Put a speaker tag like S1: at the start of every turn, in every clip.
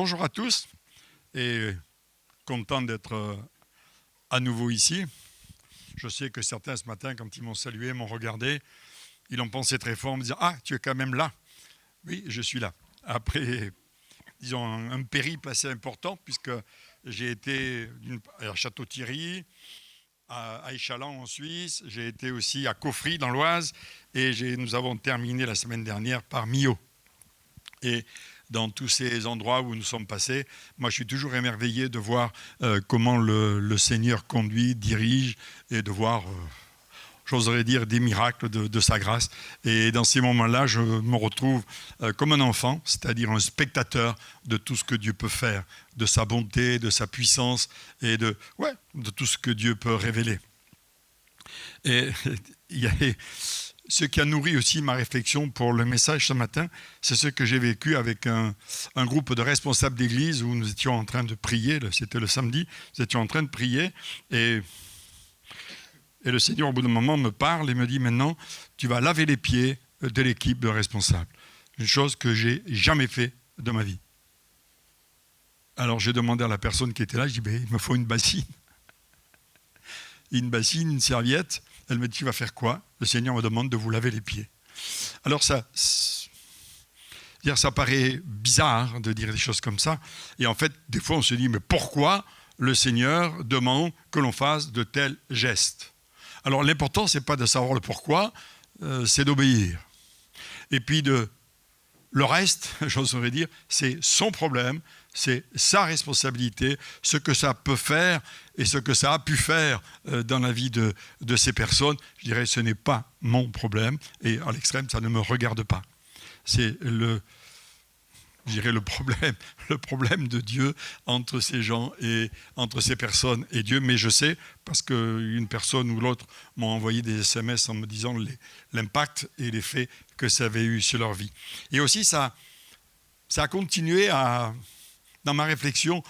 S1: Bonjour à tous et content d'être à nouveau ici. Je sais que certains ce matin, quand ils m'ont salué, m'ont regardé, ils ont pensé très fort en me disant « Ah, tu es quand même là !» Oui, je suis là. Après, disons, un périple assez important puisque j'ai été à Château-Thierry, à Échallens en Suisse, j'ai été aussi à Caufry dans l'Oise et nous avons terminé la semaine dernière par Millau. Et dans tous ces endroits où nous sommes passés, moi je suis toujours émerveillé de voir comment le Seigneur conduit, dirige et de voir, j'oserais dire, des miracles de sa grâce. Et dans ces moments-là, je me retrouve comme un enfant, c'est-à-dire un spectateur de tout ce que Dieu peut faire, de sa bonté, de sa puissance et de tout ce que Dieu peut révéler. Et il y a... Ce qui a nourri aussi ma réflexion pour le message ce matin, c'est ce que j'ai vécu avec un groupe de responsables d'église où nous étions en train de prier, c'était le samedi, nous étions en train de prier et le Seigneur au bout d'un moment me parle et me dit maintenant tu vas laver les pieds de l'équipe de responsables. Une chose que j'ai jamais fait de ma vie. Alors j'ai demandé à la personne qui était là, je dis il me faut une bassine. Une serviette. Elle me dit, tu vas faire quoi? Le Seigneur me demande de vous laver les pieds. Alors ça paraît bizarre de dire des choses comme ça. Et en fait, des fois, on se dit, mais pourquoi le Seigneur demande que l'on fasse de tels gestes? Alors l'important, ce n'est pas de savoir le pourquoi, c'est d'obéir. Et puis le reste, j'oserais dire, c'est son problème, c'est sa responsabilité, ce que ça peut faire et ce que ça a pu faire dans la vie de ces personnes. Je dirais, ce n'est pas mon problème et à l'extrême, ça ne me regarde pas. C'est le problème de Dieu entre ces gens et entre ces personnes et Dieu. Mais je sais, parce qu'une personne ou l'autre m'ont envoyé des SMS en me disant l'impact et l'effet que ça avait eu sur leur vie. Et aussi, ça a continué dans ma réflexion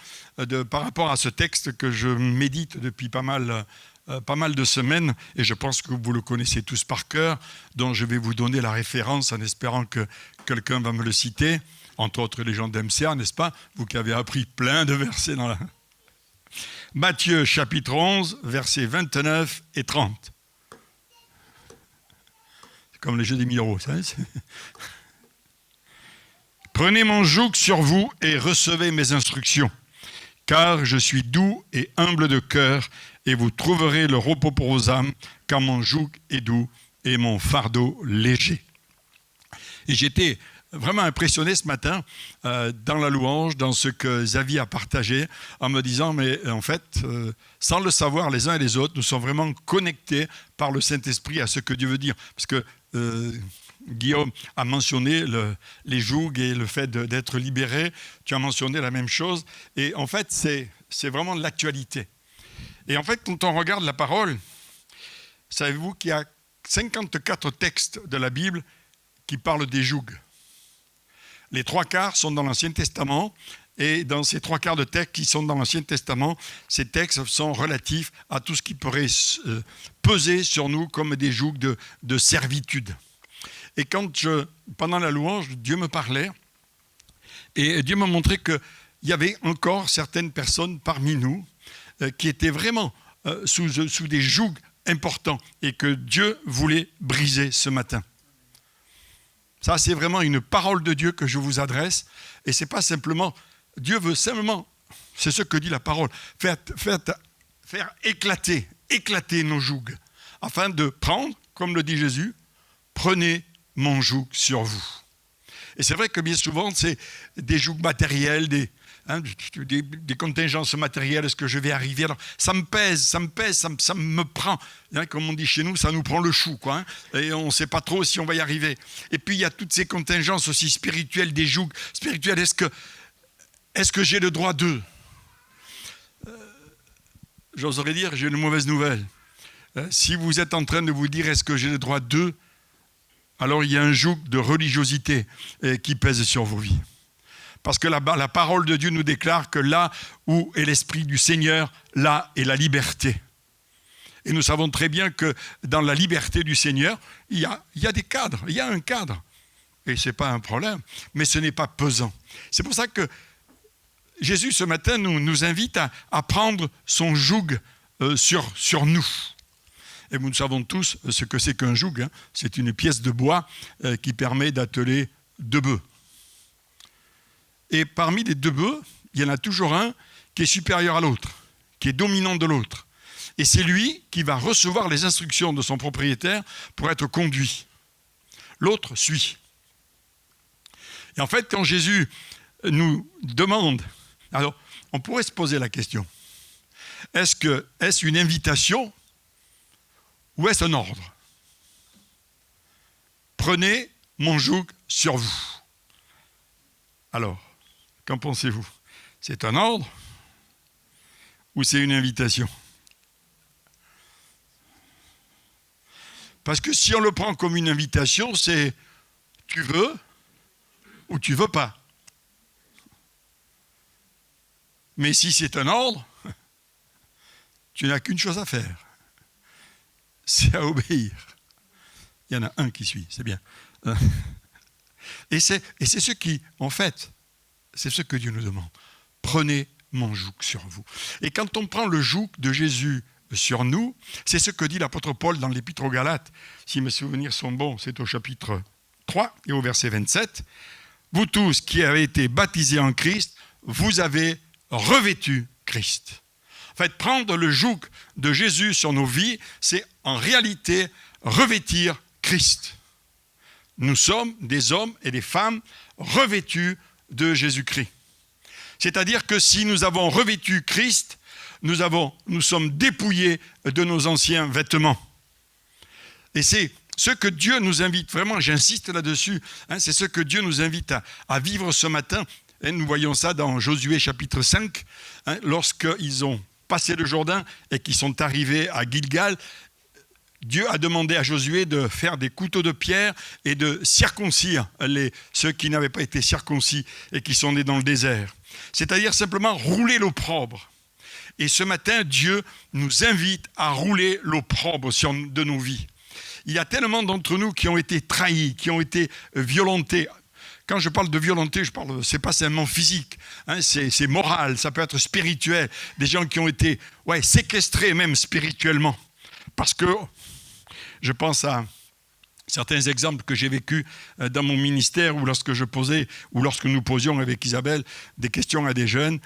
S1: par rapport à ce texte que je médite depuis pas mal de semaines, et je pense que vous le connaissez tous par cœur, dont je vais vous donner la référence en espérant que quelqu'un va me le citer, entre autres les gens d'MCA, n'est-ce pas? Vous qui avez appris plein de versets dans la... Matthieu chapitre 11, versets 29 et 30. C'est comme les jeux des 1000 euros, ça. Prenez mon joug sur vous et recevez mes instructions, car je suis doux et humble de cœur, et vous trouverez le repos pour vos âmes, car mon joug est doux et mon fardeau léger. Et j'étais vraiment impressionné ce matin dans la louange, dans ce que Xavier a partagé, en me disant, mais en fait, sans le savoir les uns et les autres, nous sommes vraiment connectés par le Saint-Esprit à ce que Dieu veut dire. Parce que Guillaume a mentionné les jougs et le fait d'être libéré. Tu as mentionné la même chose. Et en fait, c'est vraiment de l'actualité. Et en fait, quand on regarde la parole, savez-vous qu'il y a 54 textes de la Bible qui parlent des jougs. Les 3/4 sont dans l'Ancien Testament. Et dans ces 3/4 de textes qui sont dans l'Ancien Testament, ces textes sont relatifs à tout ce qui pourrait peser sur nous comme des jougs de servitude. Et pendant la louange, Dieu me parlait et Dieu m'a montré qu'il y avait encore certaines personnes parmi nous qui étaient vraiment sous des jougs importants et que Dieu voulait briser ce matin. Ça, c'est vraiment une parole de Dieu que je vous adresse et c'est pas simplement, Dieu veut simplement, c'est ce que dit la parole, faire éclater nos jougs afin de prendre, comme le dit Jésus, prenez mon joug sur vous. Et c'est vrai que bien souvent, c'est des jougs matériels, des contingences matérielles, est-ce que je vais arriver? Alors, ça me pèse, ça me prend. Comme on dit chez nous, ça nous prend le chou, quoi. Et on ne sait pas trop si on va y arriver. Et puis, il y a toutes ces contingences aussi spirituelles, des jougs spirituels. Est-ce que j'ai le droit d'eux? J'oserais dire, j'ai une mauvaise nouvelle. Si vous êtes en train de vous dire, est-ce que j'ai le droit d'eux? Alors il y a un joug de religiosité qui pèse sur vos vies. Parce que la parole de Dieu nous déclare que là où est l'Esprit du Seigneur, là est la liberté. Et nous savons très bien que dans la liberté du Seigneur, il y a des cadres, il y a un cadre. Et ce n'est pas un problème, mais ce n'est pas pesant. C'est pour ça que Jésus, ce matin, nous invite à prendre son joug sur nous. Et nous savons tous ce que c'est qu'un joug. C'est une pièce de bois qui permet d'atteler 2 bœufs. Et parmi les 2 bœufs, il y en a toujours un qui est supérieur à l'autre, qui est dominant de l'autre. Et c'est lui qui va recevoir les instructions de son propriétaire pour être conduit. L'autre suit. Et en fait, quand Jésus nous demande, alors on pourrait se poser la question, est-ce une invitation ou est-ce un ordre? Prenez mon joug sur vous. Alors, qu'en pensez-vous? C'est un ordre ou c'est une invitation? Parce que si on le prend comme une invitation, c'est tu veux ou tu veux pas. Mais si c'est un ordre, tu n'as qu'une chose à faire. C'est à obéir. Il y en a un qui suit, c'est bien. Et c'est ce qui, en fait, c'est ce que Dieu nous demande. Prenez mon joug sur vous. Et quand on prend le joug de Jésus sur nous, c'est ce que dit l'apôtre Paul dans l'Épître aux Galates. Si mes souvenirs sont bons, c'est au chapitre 3 et au verset 27. Vous tous qui avez été baptisés en Christ, vous avez revêtu Christ. En fait, prendre le joug de Jésus sur nos vies, c'est en réalité revêtir Christ. Nous sommes des hommes et des femmes revêtus de Jésus-Christ. C'est-à-dire que si nous avons revêtu Christ, nous sommes dépouillés de nos anciens vêtements. Et c'est ce que Dieu nous invite, vraiment j'insiste là-dessus, c'est ce que Dieu nous invite à vivre ce matin. Et nous voyons ça dans Josué chapitre 5, lorsqu'ils ont passé le Jourdain et qu'ils sont arrivés à Gilgal. Dieu a demandé à Josué de faire des couteaux de pierre et de circoncire ceux qui n'avaient pas été circoncis et qui sont nés dans le désert. C'est-à-dire simplement rouler l'opprobre. Et ce matin, Dieu nous invite à rouler l'opprobre de nos vies. Il y a tellement d'entre nous qui ont été trahis, qui ont été violentés. Quand je parle de violenté, c'est pas seulement physique, c'est moral, ça peut être spirituel. Des gens qui ont été séquestrés même spirituellement. Parce que je pense à certains exemples que j'ai vécus dans mon ministère ou lorsque nous posions avec Isabelle des questions à des jeunes.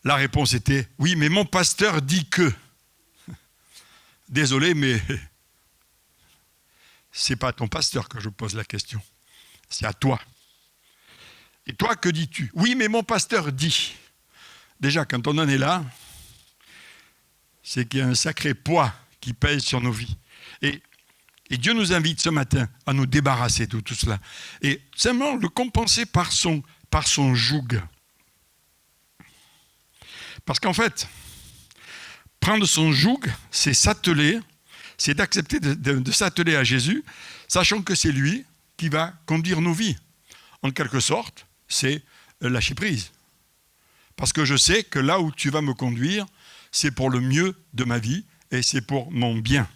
S1: La réponse était « Oui, mais mon pasteur dit que… » Désolé, mais ce n'est pas à ton pasteur que je pose la question. C'est à toi. Et toi, que dis-tu? Oui, mais mon pasteur dit. Déjà, quand on en est là, c'est qu'il y a un sacré poids qui pèse sur nos vies. Et Dieu nous invite ce matin à nous débarrasser de tout cela. Et simplement le compenser par son joug. Parce qu'en fait, prendre son joug, c'est s'atteler, c'est d'accepter de s'atteler à Jésus, sachant que c'est lui qui va conduire nos vies. En quelque sorte, c'est lâcher prise. Parce que je sais que là où tu vas me conduire, c'est pour le mieux de ma vie et c'est pour mon bien.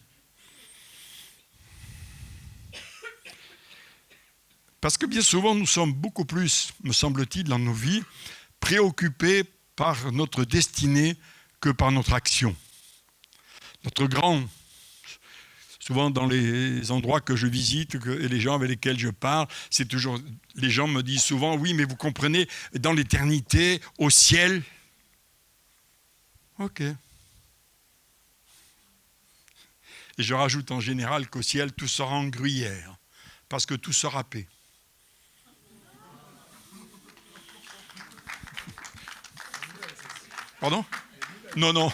S1: Parce que bien souvent, nous sommes beaucoup plus, me semble-t-il, dans nos vies, préoccupés par notre destinée que par notre action. Souvent dans les endroits que je visite et les gens avec lesquels je parle, les gens me disent souvent, oui, mais vous comprenez, dans l'éternité, au ciel. Ok. Et je rajoute en général qu'au ciel, tout sera en gruyère, parce que tout sera paix. Pardon? Non,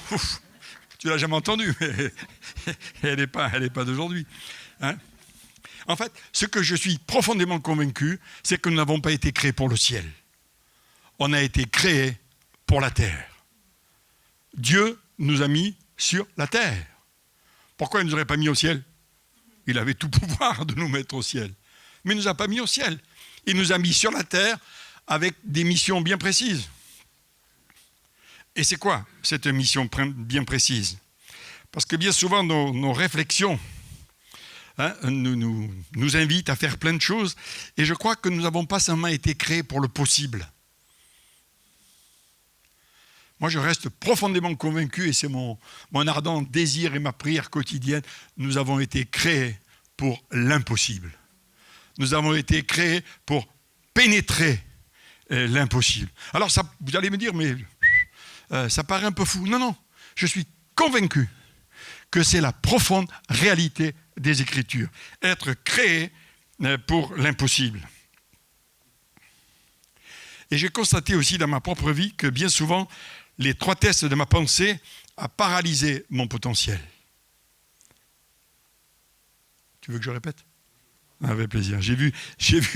S1: tu l'as jamais entendu, mais elle n'est pas d'aujourd'hui. En fait, ce que je suis profondément convaincu, c'est que nous n'avons pas été créés pour le ciel. On a été créés pour la terre. Dieu nous a mis sur la terre. Pourquoi il ne nous aurait pas mis au ciel? Il avait tout pouvoir de nous mettre au ciel. Mais il ne nous a pas mis au ciel. Il nous a mis sur la terre avec des missions bien précises. Et c'est quoi cette mission bien précise? Parce que bien souvent, nos réflexions nous invitent à faire plein de choses. Et je crois que nous n'avons pas seulement été créés pour le possible. Moi, je reste profondément convaincu, et c'est mon ardent désir et ma prière quotidienne, nous avons été créés pour l'impossible. Nous avons été créés pour pénétrer l'impossible. Alors, vous allez me dire, mais ça paraît un peu fou. Non, non, je suis convaincu que c'est la profonde réalité des Écritures. Être créé pour l'impossible. Et j'ai constaté aussi dans ma propre vie que bien souvent, l'étroitesse de ma pensée a paralysé mon potentiel. Tu veux que je répète ? Avec plaisir. J'ai vu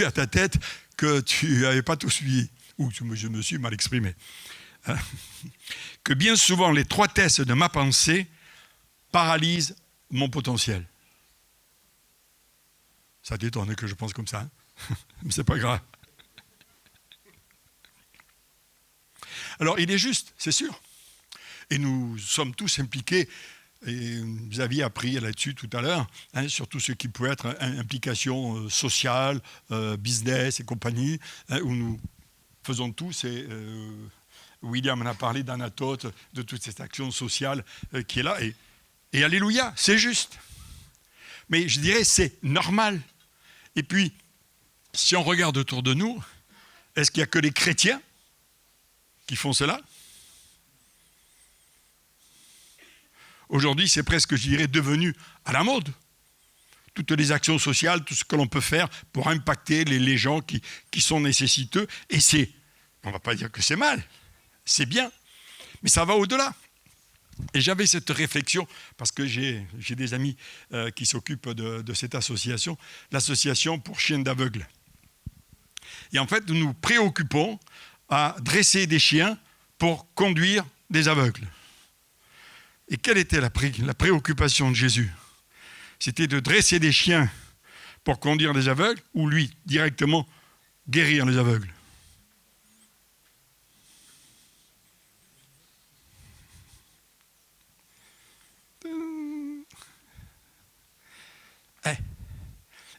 S1: à ta tête que tu n'avais pas tout suivi, ou je me suis mal exprimé. Que bien souvent, l'étroitesse de ma pensée paralyse mon potentiel. Ça t'étonne que je pense comme ça, hein. Mais c'est pas grave. Alors, il est juste, c'est sûr. Et nous sommes tous impliqués, et vous aviez appris là-dessus tout à l'heure, hein, sur tout ce qui peut être implication sociale, business et compagnie, hein, où nous faisons tous, et William en a parlé d'Anatote, de toute cette action sociale qui est là, et alléluia, c'est juste. Mais je dirais, c'est normal. Et puis, si on regarde autour de nous, est-ce qu'il n'y a que les chrétiens qui font cela? Aujourd'hui, c'est presque, je dirais, devenu à la mode. Toutes les actions sociales, tout ce que l'on peut faire pour impacter les gens qui sont nécessiteux. Et on ne va pas dire que c'est mal, c'est bien, mais ça va au-delà. Et j'avais cette réflexion, parce que j'ai des amis qui s'occupent de cette association, l'association pour chiens d'aveugles. Et en fait, nous nous préoccupons à dresser des chiens pour conduire des aveugles. Et quelle était la préoccupation de Jésus? C'était de dresser des chiens pour conduire des aveugles, ou lui, directement, guérir les aveugles?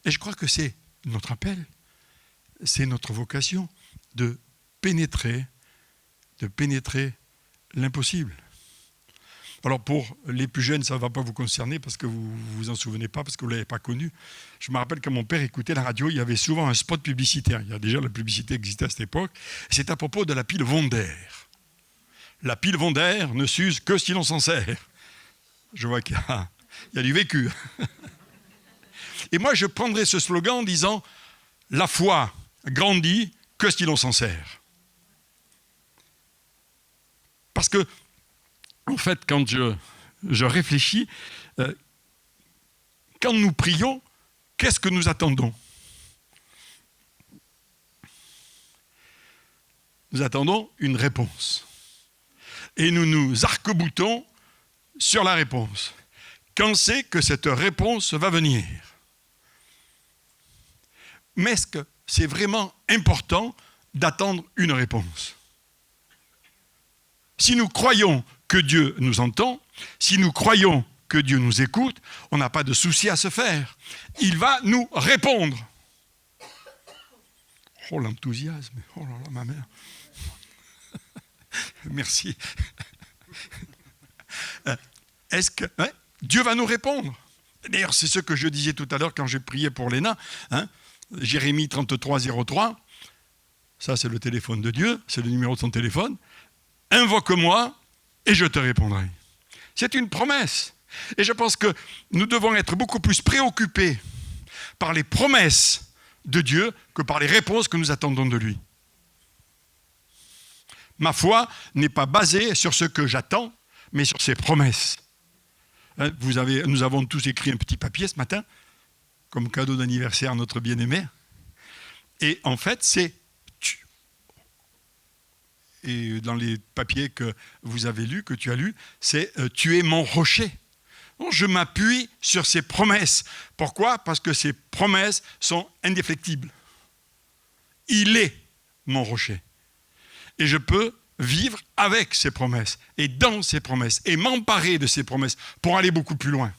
S1: Et je crois que c'est notre appel, c'est notre vocation de pénétrer l'impossible. Alors pour les plus jeunes, ça ne va pas vous concerner parce que vous ne vous en souvenez pas, parce que vous ne l'avez pas connu. Je me rappelle quand mon père écoutait la radio, il y avait souvent un spot publicitaire. Il y a déjà la publicité existait à cette époque. C'est à propos de la pile Wonder. La pile Wonder ne s'use que si l'on s'en sert. Je vois qu'il y a du vécu. Et moi, je prendrais ce slogan en disant « La foi grandit que si l'on s'en sert ». Parce que, en fait, quand je réfléchis, quand nous prions, qu'est-ce que nous attendons? Nous attendons une réponse. Et nous nous arc-boutons sur la réponse. Quand c'est que cette réponse va venir? Mais est-ce que c'est vraiment important d'attendre une réponse? Si nous croyons que Dieu nous entend, si nous croyons que Dieu nous écoute, on n'a pas de souci à se faire. Il va nous répondre. Oh, l'enthousiasme. Oh là là, ma mère. Merci. Est-ce que Dieu va nous répondre? D'ailleurs, c'est ce que je disais tout à l'heure quand j'ai prié pour Léna. Jérémie 33, 03. Ça, c'est le téléphone de Dieu. C'est le numéro de son téléphone. Invoque-moi et je te répondrai. C'est une promesse. Et je pense que nous devons être beaucoup plus préoccupés par les promesses de Dieu que par les réponses que nous attendons de lui. Ma foi n'est pas basée sur ce que j'attends, mais sur ses promesses. Nous avons tous écrit un petit papier ce matin, comme cadeau d'anniversaire à notre bien-aimé. Et en fait, et dans les papiers que vous avez lus, que tu as lus, c'est « Tu es mon rocher ». Donc, je m'appuie sur ces promesses. Pourquoi? Parce que ces promesses sont indéfectibles. Il est mon rocher. Et je peux vivre avec ces promesses, et dans ces promesses, et m'emparer de ces promesses pour aller beaucoup plus loin.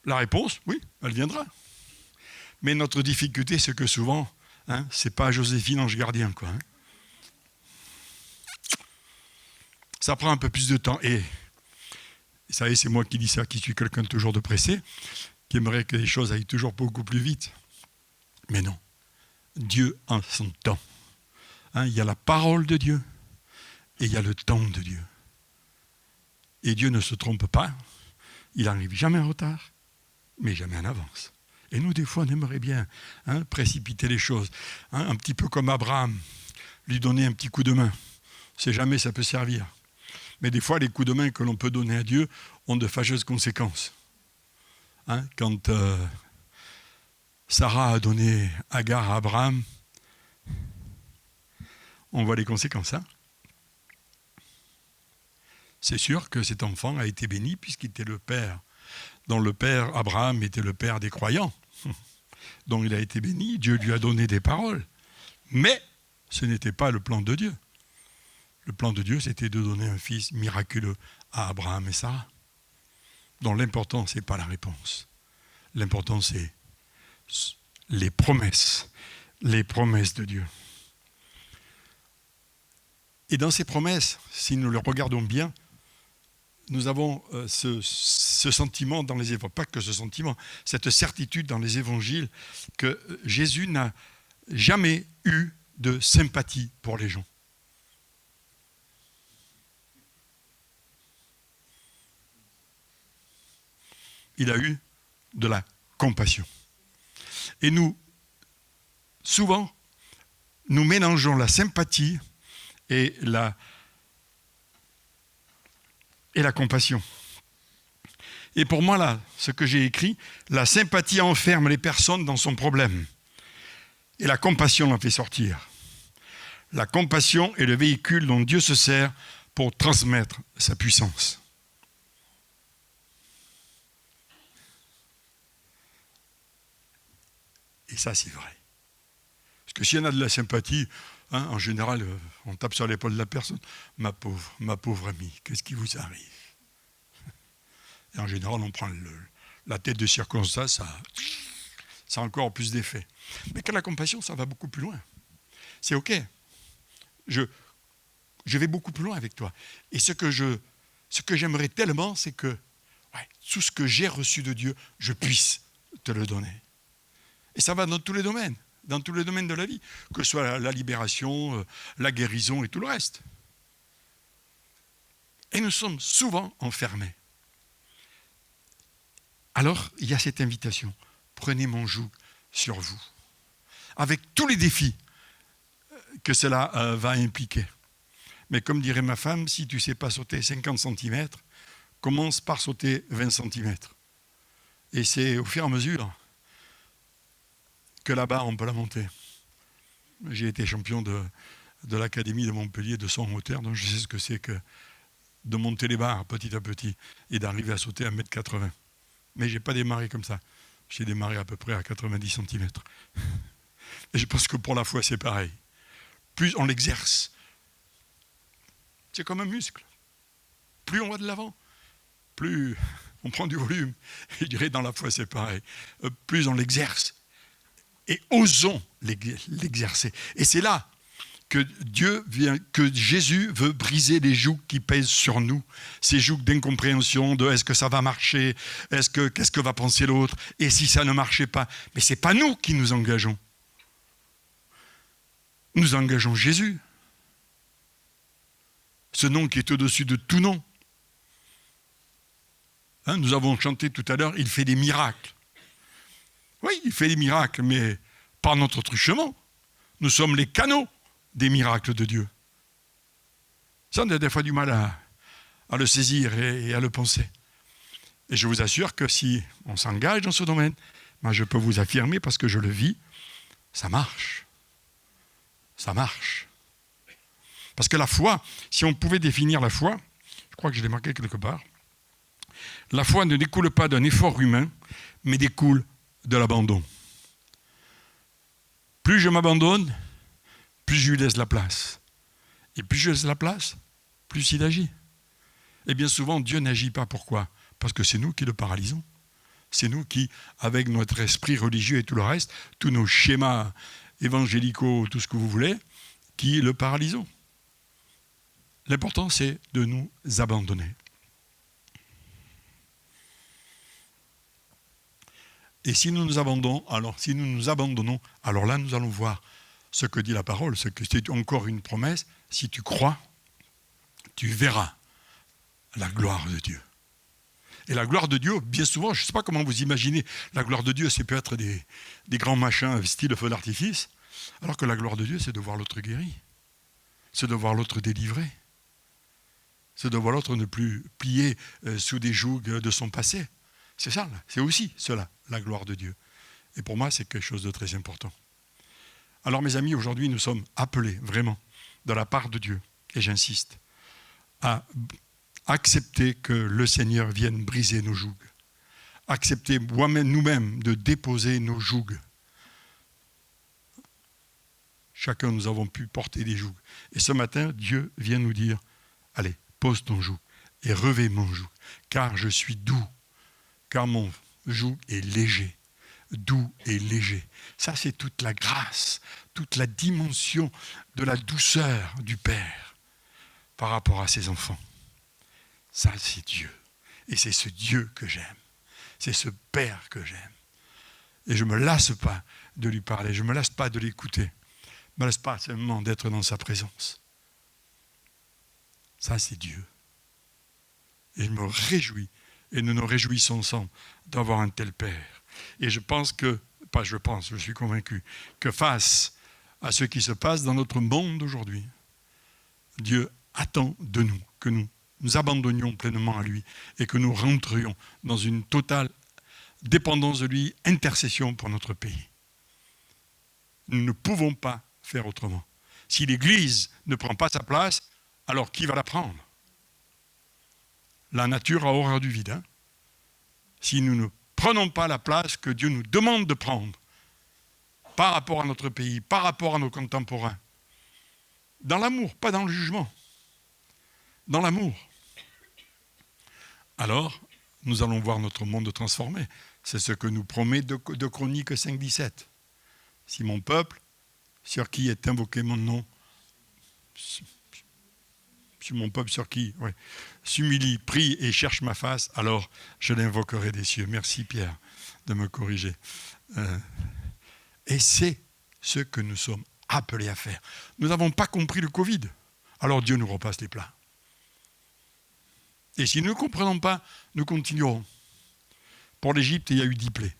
S1: La réponse, oui, elle viendra. Mais notre difficulté, c'est que souvent, c'est pas Joséphine Ange Gardien, quoi. ça prend un peu plus de temps. Et vous savez, c'est moi qui dis ça, qui suis quelqu'un de toujours de pressé, qui aimerait que les choses aillent toujours beaucoup plus vite. Mais non, Dieu en son temps. Hein, il y a la parole de Dieu et il y a le temps de Dieu. Et Dieu ne se trompe pas, il n'arrive jamais en retard, mais jamais en avance. Et nous, des fois, on aimerait bien précipiter les choses. Un petit peu comme Abraham, lui donner un petit coup de main. On ne sait jamais ça peut servir. Mais des fois, les coups de main que l'on peut donner à Dieu ont de fâcheuses conséquences. Quand Sarah a donné Agar à Abraham, on voit les conséquences. C'est sûr que cet enfant a été béni puisqu'il était le père, dont le père Abraham était le père des croyants. Donc il a été béni, Dieu lui a donné des paroles. Mais ce n'était pas le plan de Dieu. Le plan de Dieu, c'était de donner un fils miraculeux à Abraham et Sarah. Donc l'important, ce n'est pas la réponse. L'important, c'est les promesses de Dieu. Et dans ces promesses, si nous les regardons bien, nous avons ce sentiment dans les évangiles, pas que ce sentiment, cette certitude dans les évangiles que Jésus n'a jamais eu de sympathie pour les gens. Il a eu de la compassion. Et nous, souvent, nous mélangeons la sympathie et la compassion. Et pour moi, là, ce que j'ai écrit, la sympathie enferme les personnes dans son problème. Et la compassion l'en fait sortir. La compassion est le véhicule dont Dieu se sert pour transmettre sa puissance. Et ça, c'est vrai. Parce que s'il y en a de la sympathie, en général, on tape sur l'épaule de la personne. Ma pauvre amie, qu'est-ce qui vous arrive? Et en général, on prend la tête de circonstance, ça a encore plus d'effet. Mais quand la compassion, ça va beaucoup plus loin. C'est OK. Je vais beaucoup plus loin avec toi. Et ce que j'aimerais tellement, c'est que tout ce que j'ai reçu de Dieu, je puisse te le donner. Et ça va dans tous les domaines de la vie, que ce soit la libération, la guérison et tout le reste. Et nous sommes souvent enfermés. Alors, il y a cette invitation. Prenez mon joug sur vous. Avec tous les défis que cela va impliquer. Mais comme dirait ma femme, si tu ne sais pas sauter 50 cm, commence par sauter 20 cm. Et c'est au fur et à mesure que la barre, on peut la monter. J'ai été champion de l'Académie de Montpellier de saut en hauteur, donc je sais ce que c'est que de monter les barres petit à petit et d'arriver à sauter à 1,80 m. Mais je n'ai pas démarré comme ça. J'ai démarré à peu près à 90 cm. Et je pense que pour la foi, c'est pareil. Plus on l'exerce, c'est comme un muscle. Plus on va de l'avant, plus on prend du volume. Et je dirais dans la foi, c'est pareil. Plus on l'exerce. Et osons l'exercer. Et c'est là que Jésus veut briser les jougs qui pèsent sur nous. Ces jougs d'incompréhension, de est-ce que ça va marcher, qu'est-ce que va penser l'autre, et si ça ne marchait pas. Mais ce n'est pas nous qui nous engageons. Nous engageons Jésus. Ce nom qui est au-dessus de tout nom. Nous avons chanté tout à l'heure, il fait des miracles. Oui, il fait des miracles, mais par notre truchement. Nous sommes les canaux des miracles de Dieu. Ça, on a des fois du mal à le saisir et à le penser. Et je vous assure que si on s'engage dans ce domaine, moi je peux vous affirmer, parce que je le vis, ça marche. Ça marche. Parce que la foi, si on pouvait définir la foi, je crois que je l'ai marqué quelque part, la foi ne découle pas d'un effort humain, mais découle de l'abandon. Plus je m'abandonne, plus je lui laisse la place. Et plus je laisse la place, plus il agit. Et bien souvent, Dieu n'agit pas. Pourquoi? Parce que c'est nous qui le paralysons. C'est nous qui, avec notre esprit religieux et tout le reste, tous nos schémas évangélicaux, tout ce que vous voulez, qui le paralysons. L'important, c'est de nous abandonner. Et si nous nous abandonnons, alors là, nous allons voir ce que dit la parole, ce que c'est encore une promesse. Si tu crois, tu verras la gloire de Dieu. Et la gloire de Dieu, bien souvent, je ne sais pas comment vous imaginez, la gloire de Dieu, c'est peut-être des grands machins style feu d'artifice, alors que la gloire de Dieu, c'est de voir l'autre guéri, c'est de voir l'autre délivré, c'est de voir l'autre ne plus plier sous des jougs de son passé. C'est ça, c'est aussi cela, la gloire de Dieu. Et pour moi, c'est quelque chose de très important. Alors mes amis, aujourd'hui, nous sommes appelés vraiment, de la part de Dieu, et j'insiste, à accepter que le Seigneur vienne briser nos jougs. Accepter nous-mêmes de déposer nos jougs. Chacun, nous avons pu porter des jougs. Et ce matin, Dieu vient nous dire, allez, pose ton joug et revêt mon joug, car je suis doux, car mon joug est léger. Doux et léger. Ça, c'est toute la grâce, toute la dimension de la douceur du Père par rapport à ses enfants. Ça, c'est Dieu. Et c'est ce Dieu que j'aime. C'est ce Père que j'aime. Et je ne me lasse pas de lui parler, je ne me lasse pas de l'écouter. Je ne me lasse pas seulement d'être dans sa présence. Ça, c'est Dieu. Et je me réjouis, et nous nous réjouissons ensemble d'avoir un tel Père. Et je pense que, je suis convaincu, que face à ce qui se passe dans notre monde aujourd'hui, Dieu attend de nous que nous nous abandonnions pleinement à lui et que nous rentrions dans une totale dépendance de lui, intercession pour notre pays. Nous ne pouvons pas faire autrement. Si l'Église ne prend pas sa place, alors qui va la prendre? La nature a horreur du vide. Si nous ne prenons pas la place que Dieu nous demande de prendre par rapport à notre pays, par rapport à nos contemporains, dans l'amour, pas dans le jugement, dans l'amour, alors nous allons voir notre monde transformé. C'est ce que nous promet de Chroniques 5.17. Si mon peuple, sur qui est invoqué mon nom, si mon peuple sur qui s'humilie, prie et cherche ma face, alors je l'invoquerai des cieux. Merci Pierre de me corriger. Et c'est ce que nous sommes appelés à faire. Nous n'avons pas compris le Covid, alors Dieu nous repasse les plats. Et si nous ne comprenons pas, nous continuerons. Pour l'Égypte, il y a eu 10 plaies.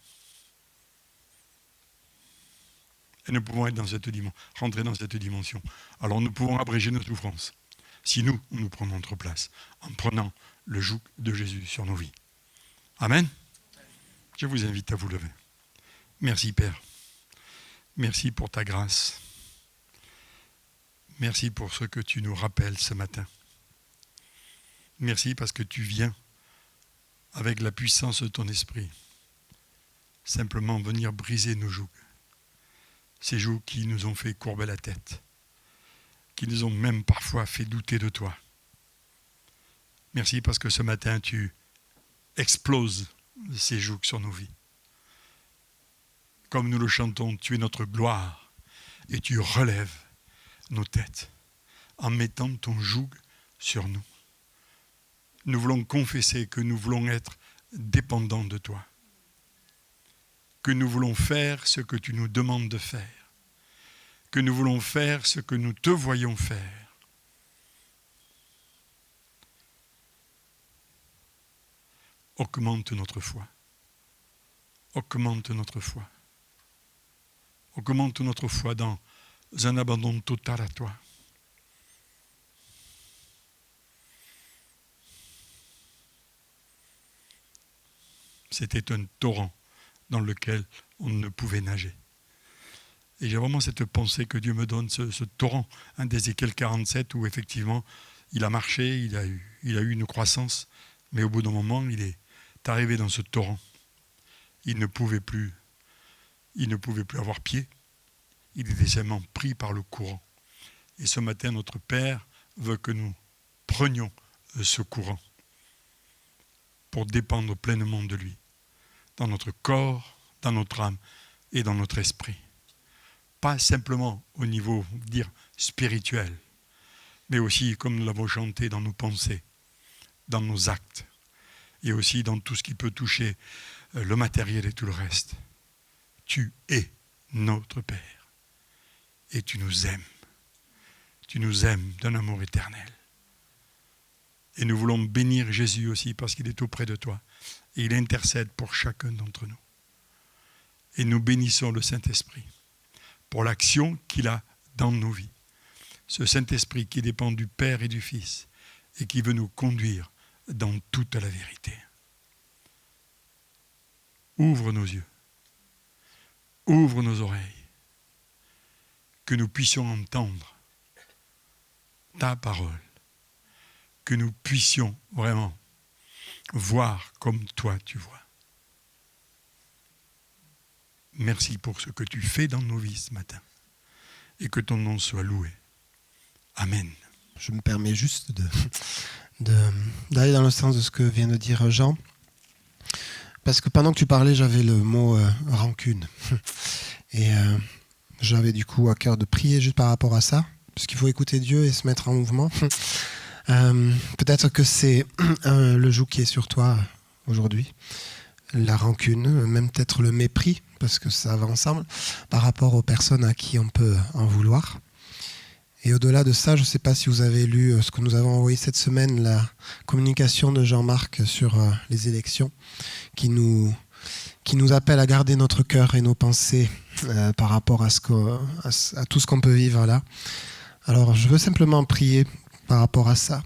S1: Et nous pouvons être dans cette dimension, rentrer dans cette dimension. Alors nous pouvons abréger nos souffrances. Si nous prenons notre place, en prenant le joug de Jésus sur nos vies. Amen. Je vous invite à vous lever. Merci Père. Merci pour ta grâce. Merci pour ce que tu nous rappelles ce matin. Merci parce que tu viens avec la puissance de ton esprit, simplement venir briser nos jougs. Ces jougs qui nous ont fait courber la tête, qui nous ont même parfois fait douter de toi. Merci parce que ce matin, tu exploses ces jougs sur nos vies. Comme nous le chantons, tu es notre gloire et tu relèves nos têtes en mettant ton joug sur nous. Nous voulons confesser que nous voulons être dépendants de toi, que nous voulons faire ce que tu nous demandes de faire, que nous voulons faire ce que nous te voyons faire. Augmente notre foi. Augmente notre foi. Augmente notre foi dans un abandon total à toi. C'était un torrent dans lequel on ne pouvait nager. Et j'ai vraiment cette pensée que Dieu me donne, ce torrent, d'Ézéchiel 47, où effectivement, il a marché, il a eu une croissance, mais au bout d'un moment, il est arrivé dans ce torrent. Il ne pouvait plus avoir pied. Il était seulement pris par le courant. Et ce matin, notre Père veut que nous prenions ce courant pour dépendre pleinement de lui, dans notre corps, dans notre âme et dans notre esprit. Pas simplement au niveau, spirituel, mais aussi, comme nous l'avons chanté, dans nos pensées, dans nos actes, et aussi dans tout ce qui peut toucher le matériel et tout le reste. Tu es notre Père, et tu nous aimes. Tu nous aimes d'un amour éternel. Et nous voulons bénir Jésus aussi, parce qu'il est auprès de toi, et il intercède pour chacun d'entre nous. Et nous bénissons le Saint-Esprit pour l'action qu'il a dans nos vies. Ce Saint-Esprit qui dépend du Père et du Fils et qui veut nous conduire dans toute la vérité. Ouvre nos yeux, ouvre nos oreilles, que nous puissions entendre ta parole, que nous puissions vraiment voir comme toi tu vois. Merci pour ce que tu fais dans nos vies ce matin et que ton nom soit loué. Amen.
S2: Je me permets juste d'aller dans le sens de ce que vient de dire Jean, parce que pendant que tu parlais, j'avais le mot rancune. Et j'avais du coup à cœur de prier juste par rapport à ça, parce qu'il faut écouter Dieu et se mettre en mouvement. Peut-être que c'est le joug qui est sur toi aujourd'hui, la rancune, même peut-être le mépris, parce que ça va ensemble, par rapport aux personnes à qui on peut en vouloir. Et au-delà de ça, je ne sais pas si vous avez lu ce que nous avons envoyé cette semaine, la communication de Jean-Marc sur les élections, qui nous appelle à garder notre cœur et nos pensées par rapport à tout ce qu'on peut vivre là. Alors, je veux simplement prier par rapport à ça.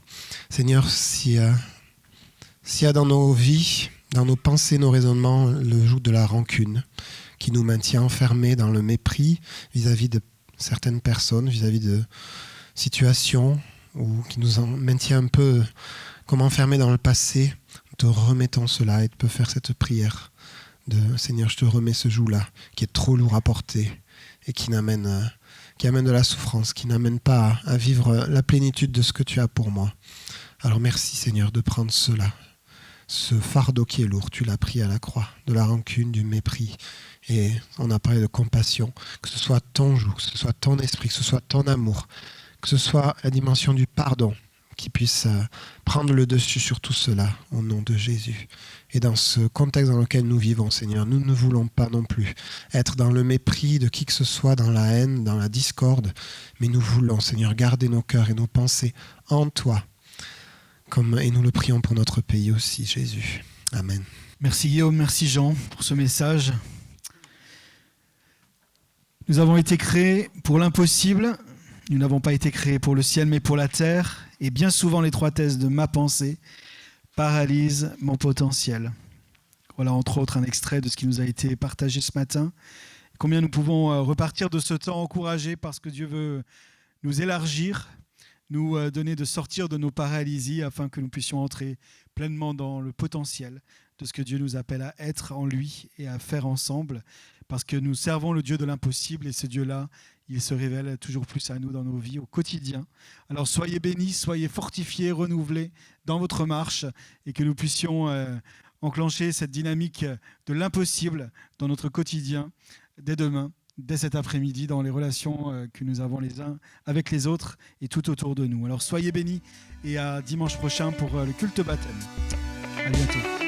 S2: Seigneur, s'il y a dans nos vies, dans nos pensées, nos raisonnements, le joug de la rancune qui nous maintient enfermés dans le mépris vis-à-vis de certaines personnes, vis-à-vis de situations, ou qui nous maintient un peu comme enfermés dans le passé, nous te remettons cela et tu peux faire cette prière de Seigneur, je te remets ce joug-là qui est trop lourd à porter et qui amène de la souffrance, qui n'amène pas à vivre la plénitude de ce que tu as pour moi. Alors merci Seigneur de prendre cela, ce fardeau qui est lourd, tu l'as pris à la croix, de la rancune, du mépris, et on a parlé de compassion, que ce soit ton joug, que ce soit ton esprit, que ce soit ton amour, que ce soit la dimension du pardon qui puisse prendre le dessus sur tout cela au nom de Jésus. Et dans ce contexte dans lequel nous vivons, Seigneur, nous ne voulons pas non plus être dans le mépris de qui que ce soit, dans la haine, dans la discorde, mais nous voulons, Seigneur, garder nos cœurs et nos pensées en toi, et nous le prions pour notre pays aussi, Jésus. Amen.
S3: Merci Guillaume, merci Jean pour ce message. Nous avons été créés pour l'impossible. Nous n'avons pas été créés pour le ciel, mais pour la terre. Et bien souvent, l'étroitesse de ma pensée paralyse mon potentiel. Voilà, entre autres, un extrait de ce qui nous a été partagé ce matin. Combien nous pouvons repartir de ce temps encouragés parce que Dieu veut nous élargir, nous donner de sortir de nos paralysies afin que nous puissions entrer pleinement dans le potentiel de ce que Dieu nous appelle à être en lui et à faire ensemble, parce que nous servons le Dieu de l'impossible et ce Dieu-là, il se révèle toujours plus à nous dans nos vies au quotidien. Alors soyez bénis, soyez fortifiés, renouvelés dans votre marche et que nous puissions enclencher cette dynamique de l'impossible dans notre quotidien dès demain, dès cet après-midi, dans les relations que nous avons les uns avec les autres et tout autour de nous. Alors soyez bénis et à dimanche prochain pour le culte baptême. À bientôt.